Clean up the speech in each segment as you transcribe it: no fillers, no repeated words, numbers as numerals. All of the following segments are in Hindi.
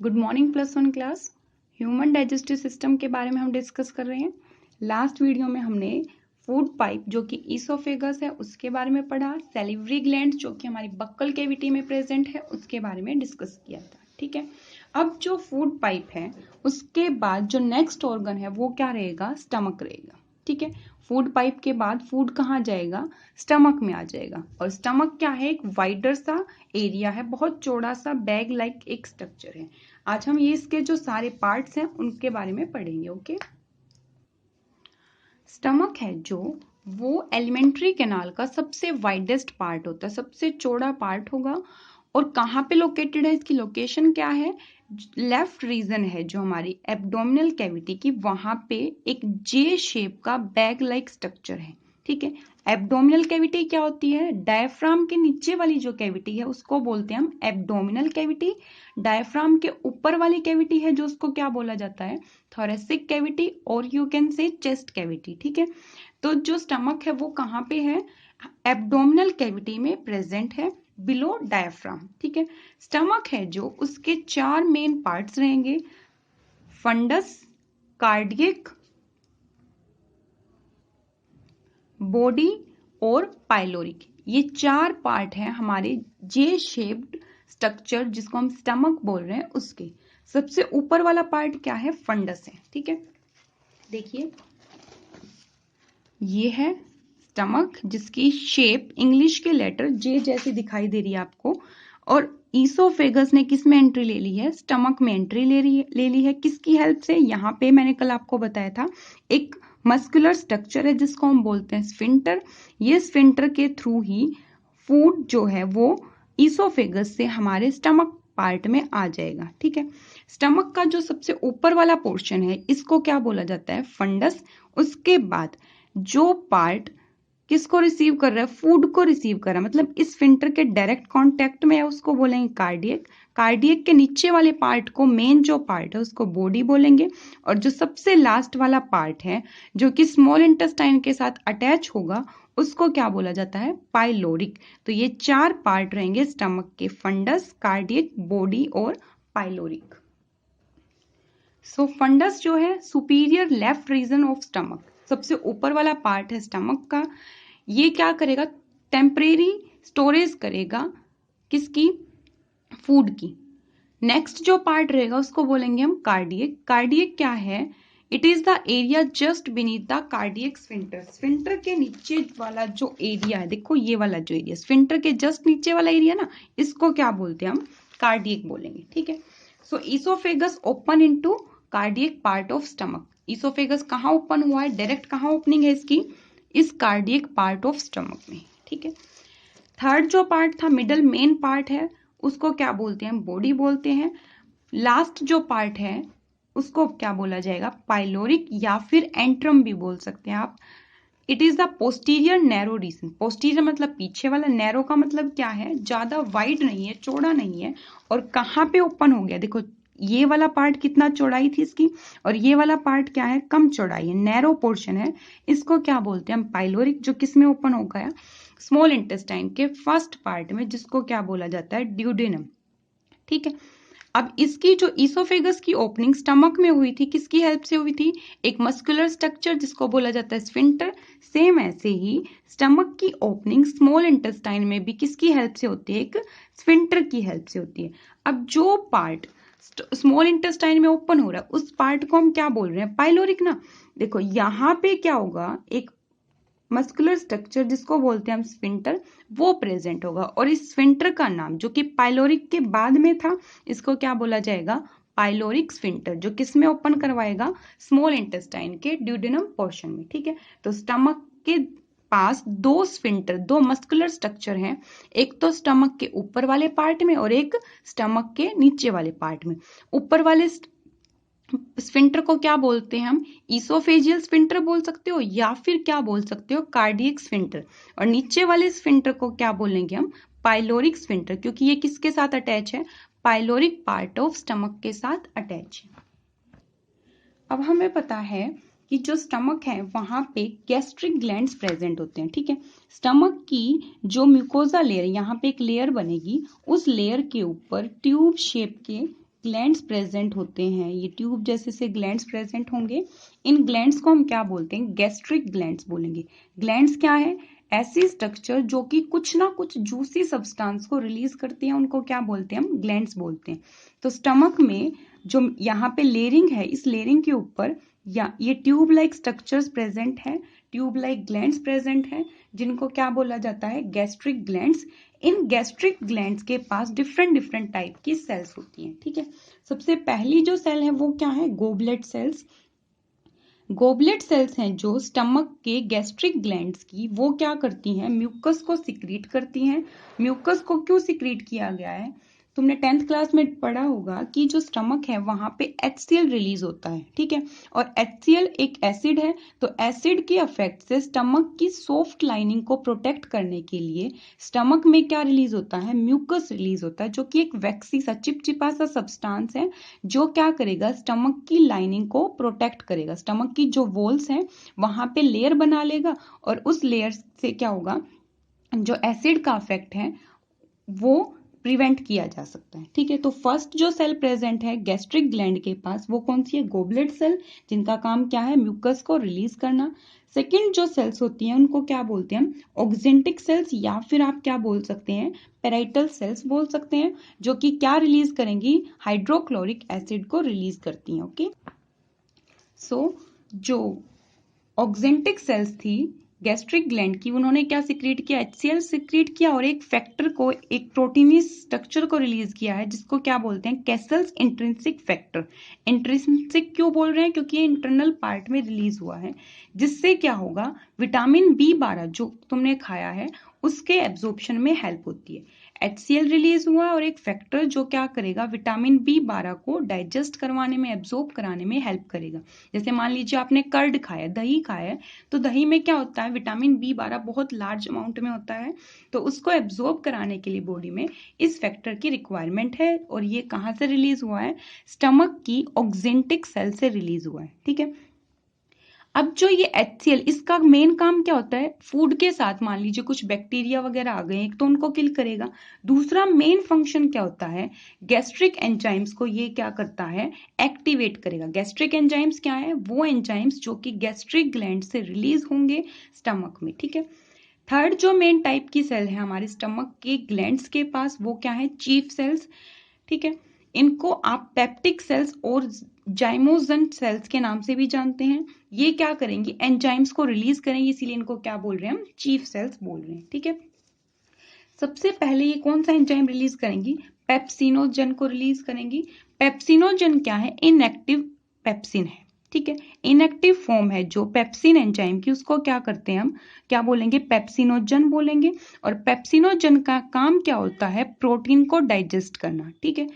Good morning +1 class. Human digestive system के बारे में हम डिस्कस कर रहे हैं। लास्ट वीडियो में हमने फूड पाइप जो कि ईसोफेगस है उसके बारे में पढ़ा। सैलिवरी ग्लैंड जो कि हमारी बक्कल कैविटी में प्रेजेंट है उसके बारे में डिस्कस किया था। ठीक है, अब जो फूड पाइप है उसके बाद जो नेक्स्ट ऑर्गन है वो क्या रहेगा? स्टमक रहेगा। ठीक है, फूड पाइप के बाद फूड कहाँ जाएगा? स्टमक में आ जाएगा। और स्टमक क्या है? एक वाइडर सा एरिया है, बहुत चौड़ा सा बैग लाइक एक स्ट्रक्चर है। आज हम ये इसके जो सारे पार्ट्स हैं उनके बारे में पढ़ेंगे। ओके, स्टमक है जो वो एलिमेंट्री कैनाल का सबसे वाइडेस्ट पार्ट होता है, सबसे चौड़ा पार्ट होगा। और कहाँ पे लोकेटेड है? इसकी लोकेशन क्या है? लेफ्ट रीजन है जो हमारी एब्डोमिनल कैविटी की, वहां पे एक जे शेप का बैग लाइक स्ट्रक्चर है। ठीक है, एब्डोमिनल कैविटी क्या होती है? डायफ्राम के नीचे वाली जो कैविटी है उसको बोलते हैं हम एब्डोमिनल कैविटी। डायफ्राम के ऊपर वाली कैविटी है जो उसको क्या बोला जाता है? थोरेसिक कैविटी, और you can say chest cavity. ठीक है, तो जो स्टमक है वो कहाँ पे है? एब्डोमिनल कैविटी में प्रेजेंट है, बिलो डायफ्राम। ठीक है, स्टमक है जो उसके 4 मेन पार्ट्स रहेंगे: फंडस, कार्डियक, बॉडी और पाइलोरिक। ये 4 पार्ट हैं हमारे जे शेप्ड स्ट्रक्चर जिसको हम स्टमक बोल रहे हैं उसके। सबसे ऊपर वाला पार्ट क्या है? फंडस है। ठीक है, देखिए ये है स्टमक जिसकी शेप इंग्लिश के लेटर जे जैसी दिखाई दे रही है आपको। और ईसोफेगस ने किस में एंट्री ले ली है? स्टमक में एंट्री ले ली है। किसकी हेल्प से? यहाँ पे मैंने कल आपको बताया था एक मस्कुलर स्ट्रक्चर है जिसको हम बोलते हैं स्फिंक्टर। ये स्फिंक्टर के थ्रू ही फूड जो है वो ईसोफेगस से हमारे स्टमक पार्ट में आ जाएगा। ठीक है, स्टमक का जो सबसे ऊपर वाला पोर्शन है इसको क्या बोला जाता है? फंडस। उसके बाद जो पार्ट किसको रिसीव कर रहा है? फूड को रिसीव कर रहा है, मतलब इस स्फिंक्टर के डायरेक्ट कांटेक्ट में है, उसको बोलेंगे कार्डियक। कार्डियक के नीचे वाले पार्ट को, मेन जो पार्ट है उसको बॉडी बोलेंगे। और जो सबसे लास्ट वाला पार्ट है जो कि स्मॉल इंटेस्टाइन के साथ अटैच होगा उसको क्या बोला जाता है? पाइलोरिक। तो ये 4 पार्ट रहेंगे स्टमक के: फंडस, कार्डियक, बॉडी और पाइलोरिक। सो फंडस जो है superior left region of stomach, सबसे ऊपर वाला पार्ट है स्टमक का। ये क्या करेगा? टेम्परेरी स्टोरेज करेगा किसकी? फूड की। नेक्स्ट जो पार्ट रहेगा उसको बोलेंगे हम कार्डियक। कार्डियक क्या है? It is the area just beneath the cardiac sphincter. Sphincter के नीचे वाला जो एरिया है, देखो ये वाला जो एरिया स्फिंक्टर के जस्ट नीचे वाला एरिया ना, इसको क्या बोलते हैं हम? कार्डियक बोलेंगे। ठीक है, so oesophagus open into cardiac part of stomach. Oesophagus कहाँ ओपन हुआ है? डायरेक्ट कहाँ ओपनिंग है इसकी? इस कार्डियक पार्ट ऑफ स्टमक में। ठीक है, थर्ड जो पार्ट था, मिडल मेन पार्ट है, उसको क्या बोलते हैं? बॉडी बोलते हैं। लास्ट जो पार्ट है उसको क्या बोला जाएगा? पाइलोरिक, या फिर एंट्रम भी बोल सकते हैं आप। It is the posterior narrow region. Posterior मतलब पीछे वाला, नैरो का मतलब क्या है? ज्यादा वाइड नहीं है, चौड़ा नहीं है। और कहाँ पे ओपन हो गया? देखो ये वाला पार्ट कितना चौड़ाई थी इसकी, और ये वाला पार्ट क्या है? कम चौड़ाई है, नैरो पोर्शन है। इसको क्या बोलते हैं हम? पाइलोरिक। जो किस में ओपन हो गया? स्मॉल इंटेस्टाइन के फर्स्ट पार्ट में, जिसको क्या बोला जाता है? ड्यूडेनम। ठीक है, अब इसकी जो ईसोफेगस की ओपनिंग स्टमक में हुई थी, किसकी हेल्प से हुई थी? एक मस्कुलर स्ट्रक्चर जिसको बोला जाता है स्फिंक्टर। सेम ऐसे ही स्टमक की ओपनिंग स्मॉल इंटेस्टाइन में भी किसकी हेल्प से होती है? एक स्फिंक्टर की हेल्प से होती है। अब जो पार्ट स्मॉल इंटेस्टाइन में ओपन हो रहा है उस पार्ट को हम क्या बोल रहे हैं? पाइलोरिक ना। देखो यहाँ पे क्या होगा? एक मस्कुलर स्ट्रक्चर जिसको बोलते हैं हम स्फिंक्टर, वो प्रेजेंट होगा। और इस स्फिंक्टर का नाम जो कि पाइलोरिक के बाद में था, इसको क्या बोला जाएगा? Pyloric sphincter. जो किस में ओपन करवाएगा? स्मॉल इंटेस्टाइन के ड्यूडेनम पोर्शन में। ठीक है, तो स्टमक के पास 2 स्फिंक्टर, 2 मस्कुलर स्ट्रक्चर हैं। एक तो स्टमक के ऊपर वाले पार्ट में और एक स्टमक के नीचे वाले पार्ट में। ऊपर वाले स्फिंक्टर को क्या बोलते हैं हम? ईसोफेजियल स्फिंक्टर बोल सकते हो, या फिर क्या बोल सकते हो? Cardiac sphincter. और नीचे वाले स्फिंक्टर को क्या बोलेंगे हम? पाइलोरिक स्फिंक्टर, क्योंकि ये किसके साथ अटैच है? पाइलोरिक पार्ट ऑफ स्टमक के साथ अटैच है। अब हमें पता है कि जो स्टमक है वहां पे गैस्ट्रिक ग्लैंड्स प्रेजेंट होते हैं। ठीक है, स्टमक की जो म्यूकोजा लेयर, यहाँ पे एक लेयर बनेगी, उस लेयर के ऊपर ट्यूब शेप के ग्लैंड्स प्रेजेंट होते हैं, ये ट्यूब जैसे से ग्लैंड्स प्रेजेंट होंगे। इन ग्लैंड्स को हम क्या बोलते हैं? गैस्ट्रिक ग्लैंड्स बोलेंगे। ग्लैंड्स क्या है? ऐसी स्ट्रक्चर जो कि कुछ ना कुछ जूसी सब्सटेंस को रिलीज करती हैं, उनको क्या बोलते हैं? हम ग्लैंड्स बोलते हैं। तो स्टमक में जो यहाँ पे लेयरिंग है, इस लेयरिंग के ऊपर या ये ट्यूब लाइक स्ट्रक्चर्स प्रेजेंट है, ट्यूब लाइक ग्लैंड्स प्रेजेंट है, जिनको क्या बोला जाता है? Gastric glands. In gastric glands के पास डिफरेंट डिफरेंट टाइप की सेल्स होती हैं, ठीक है। सबसे पहली जो सेल है वो क्या है? Goblet sales. गोबलेट सेल्स हैं जो स्टमक के गैस्ट्रिक ग्लैंड्स की, वो क्या करती हैं? म्यूकस को सिक्रीट करती हैं। म्यूकस को क्यों सिक्रीट किया गया है? तुमने 10th क्लास में पढ़ा होगा कि जो स्टमक है वहां पे HCl रिलीज होता है, ठीक है। और HCl एक एसिड है, तो एसिड के अफेक्ट से स्टमक की सॉफ्ट लाइनिंग को प्रोटेक्ट करने के लिए स्टमक में क्या रिलीज होता है? म्यूकस रिलीज होता है, जो कि एक वैक्सी सा चिपचिपा सा सब्सटेंस है, जो क्या करेगा? स्टमक की लाइनिंग को प्रोटेक्ट करेगा। स्टमक की जो वॉल्स हैं वहां पे लेयर बना लेगा, और उस लेयर से क्या होगा? जो एसिड का अफेक्ट है वो प्रिवेंट किया जा सकता है, ठीक है। तो फर्स्ट जो सेल प्रेजेंट है गैस्ट्रिक ग्लैंड के पास, वो कौन सी है? गोबलेट सेल, जिनका काम क्या है? म्यूकस को रिलीज करना। सेकेंड जो सेल्स होती हैं उनको क्या बोलते हैं? हम ऑक्जेंटिक सेल्स, या फिर आप क्या बोल सकते हैं? पेराइटल सेल्स बोल सकते हैं, जो कि क्या रिलीज करेंगी? हाइड्रोक्लोरिक एसिड को रिलीज करती हैं, ओके। सो जो ऑक्जेंटिक सेल्स थी गैस्ट्रिक ग्लैंड की, उन्होंने क्या सिक्रीट किया? HCl सिक्रीट किया, और एक फैक्टर को, एक प्रोटीनियस स्ट्रक्चर को रिलीज किया है, जिसको क्या बोलते हैं? Castle's intrinsic factor. इंट्रिंसिक क्यों बोल रहे हैं? क्योंकि ये इंटरनल पार्ट में रिलीज हुआ है, जिससे क्या होगा? विटामिन B12 जो तुमने खाया है उसके एब्जॉर्प्शन में हेल्प होती है। HCl रिलीज हुआ, और एक फैक्टर जो क्या करेगा? विटामिन B12 को डाइजेस्ट करवाने में, एब्जॉर्ब कराने में हेल्प करेगा। जैसे मान लीजिए आपने कर्ड खाया, दही खाया है, तो दही में क्या होता है? विटामिन B12 बहुत लार्ज अमाउंट में होता है, तो उसको एब्जॉर्ब कराने के लिए बॉडी में इस फैक्टर की रिक्वायरमेंट है। और ये कहाँ से रिलीज हुआ है? स्टमक की ऑक्जेंटिक सेल से रिलीज हुआ है, ठीक है। अब जो ये HCl, इसका मेन काम क्या होता है? फूड के साथ मान लीजिए कुछ बैक्टीरिया वगैरह आ गए, एक तो उनको किल करेगा। दूसरा मेन फंक्शन क्या होता है? गैस्ट्रिक एंजाइम्स को ये क्या करता है? एक्टिवेट करेगा। गैस्ट्रिक एंजाइम्स क्या है? वो एंजाइम्स जो कि गैस्ट्रिक ग्लैंड से रिलीज होंगे स्टमक में, ठीक है। थर्ड जो मेन टाइप की सेल है हमारे स्टमक के ग्लैंड्स के पास, वो क्या है? चीफ सेल्स, ठीक है। इनको आप पेप्टिक सेल्स और जाइमोजन सेल्स के नाम से भी जानते हैं। ये क्या करेंगी? एंजाइम्स को रिलीज करेंगी, इसीलिए इनको क्या बोल रहे हैं? हम चीफ सेल्स बोल रहे हैं, ठीक है। सबसे पहले ये कौन सा एंजाइम रिलीज करेंगी? पेप्सिनोजन को रिलीज करेंगी। पेप्सिनोजन क्या है? इनएक्टिव पेप्सिन है, ठीक है। इनएक्टिव फॉर्म है जो पेप्सिन एंजाइम की, उसको क्या करते हैं? हम क्या बोलेंगे? पेप्सिनोजन बोलेंगे। और पेप्सिनोजन का काम क्या होता है? प्रोटीन को डाइजेस्ट करना, ठीक है।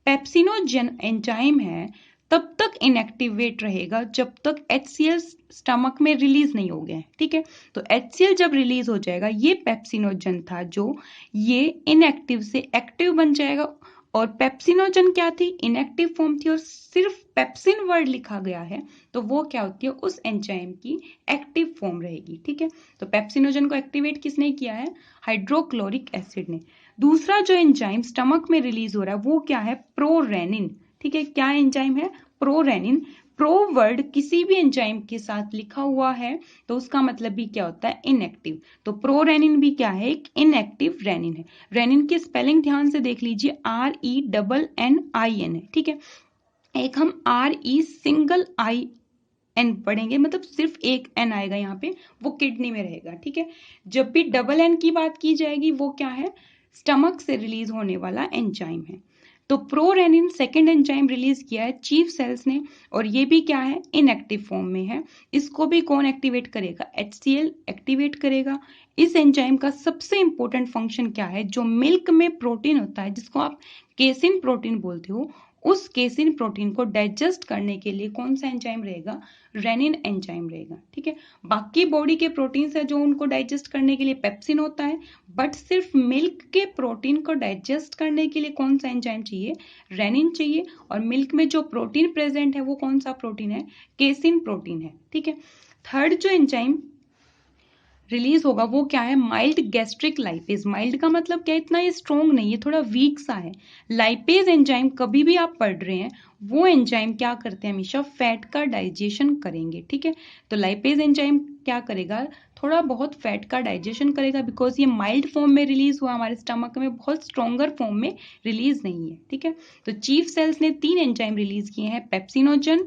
पेप्सिनोजन एंजाइम है तब तक इनएक्टिवेट रहेगा जब तक HCl स्टमक में रिलीज नहीं हो गया, ठीक है। तो HCl जब रिलीज हो जाएगा, ये पेप्सिनोजन था जो ये इनएक्टिव से एक्टिव बन जाएगा। और पेप्सिनोजन क्या थी? इनएक्टिव फॉर्म थी, और सिर्फ पेप्सिन वर्ड लिखा गया है, तो वो क्या होती है? उस एंजाइम की एक्टिव फॉर्म रहेगी, ठीक है। तो पेप्सिनोजन को एक्टिवेट किसने किया है? हाइड्रोक्लोरिक एसिड ने। दूसरा जो एंजाइम स्टमक में रिलीज हो रहा है वो क्या है? प्रोरेनिन, ठीक है। क्या एंजाइम है? प्रोरेनिन। प्रो वर्ड किसी भी एंजाइम के साथ लिखा हुआ है तो उसका मतलब भी क्या होता है? इनएक्टिव। तो प्रोरेनिन भी क्या है? एक इनएक्टिव रेनिन है। रेनिन की स्पेलिंग ध्यान से देख लीजिए, RENNIN है, ठीक है। एक हम RE सिंगल IN पढ़ेंगे, मतलब सिर्फ एक N आएगा यहाँ पे, वो किडनी में रहेगा, ठीक है। जब भी डबल N की बात की जाएगी वो क्या है? स्टमक से रिलीज होने वाला एंजाइम है। तो प्रोरेनिन सेकेंड एंजाइम रिलीज किया है चीफ सेल्स ने, और ये भी क्या है? इनएक्टिव फॉर्म में है। इसको भी कौन एक्टिवेट करेगा? HCl एक्टिवेट करेगा। इस एंजाइम का सबसे इंपॉर्टेंट फंक्शन क्या है? जो मिल्क में प्रोटीन होता है, जिसको आप केसिन प्रोटीन बोलते हो, उस केसिन प्रोटीन को डाइजेस्ट करने के लिए कौन सा एंजाइम रहेगा? रेनिन एंजाइम रहेगा, ठीक है। बाकी बॉडी के प्रोटीन्स है जो उनको डाइजेस्ट करने के लिए पेप्सिन होता है, बट सिर्फ मिल्क के प्रोटीन को डाइजेस्ट करने के लिए कौन सा एंजाइम चाहिए? रेनिन चाहिए। और मिल्क में जो प्रोटीन प्रेजेंट है वो कौन सा प्रोटीन है? केसिन प्रोटीन है, ठीक है। थर्ड जो एंजाइम रिलीज होगा वो क्या है, माइल्ड गैस्ट्रिक लाइपेज। माइल्ड का मतलब क्या है, इतना ये स्ट्रॉन्ग नहीं है, थोड़ा वीक सा है। लाइपेज एंजाइम कभी भी आप पढ़ रहे हैं, वो एंजाइम क्या करते हैं, हमेशा फैट का डाइजेशन करेंगे, ठीक है। तो लाइपेज एंजाइम क्या करेगा, थोड़ा बहुत फैट का डाइजेशन करेगा, बिकॉज ये माइल्ड फॉर्म में रिलीज हुआ हमारे स्टमक में, बहुत स्ट्रॉन्गर फॉर्म में रिलीज नहीं है, ठीक है। तो चीफ सेल्स ने 3 एंजाइम रिलीज किए हैं, पेप्सिनोजन,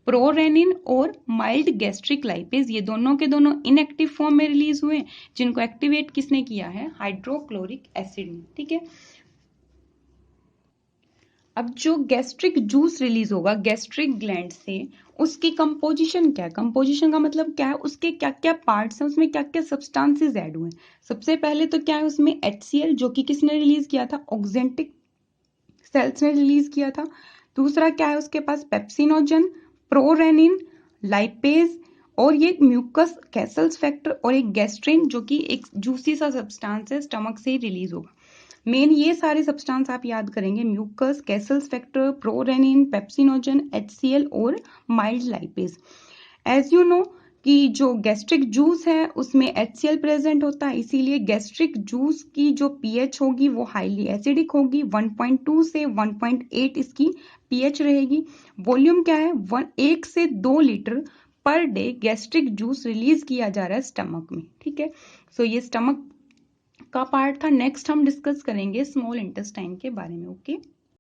प्रोरेनिन और माइल्ड गैस्ट्रिक लाइपेज। ये दोनों के दोनों इनएक्टिव फॉर्म में रिलीज हुए, जिनको एक्टिवेट किसने किया है, हाइड्रोक्लोरिक एसिड ने, ठीक है। अब जो गैस्ट्रिक जूस रिलीज होगा गैस्ट्रिक ग्लैंड से, उसकी कंपोजिशन क्या है, कंपोजिशन का मतलब क्या है, उसके क्या क्या पार्ट्स हैं, उसमें क्या क्या सब्सटेंसेस ऐड हुए हैं। सबसे पहले तो क्या है उसमें HCl, जो कि किसने रिलीज किया था, ऑक्जेंटिक सेल्स ने रिलीज किया था। दूसरा क्या है उसके पास, पेप्सिनोजन, प्रोरेनिन, लाइपेज, और ये म्यूकस कैसल्स फैक्टर और एक गैस्ट्रिन, जो कि एक जूसी सा सब्सटेंस है, स्टमक से ही रिलीज होगा। मेन ये सारे सब्सटेंस आप याद करेंगे, mucus Castle's factor, prorenin, pepsinogen, HCl और mild lipase. As you know कि जो गैस्ट्रिक जूस है उसमें HCl प्रेजेंट होता है, इसीलिए गैस्ट्रिक जूस की जो pH होगी वो हाईली एसिडिक होगी, 1.2 से 1.8 इसकी pH रहेगी। वॉल्यूम क्या है, 1 से 2 litre per day gastric juice release किया जा रहा है स्टमक में, ठीक है। सो ये स्टमक का पार्ट था। नेक्स्ट हम डिस्कस करेंगे स्मॉल इंटेस्टाइन के बारे में, ओके।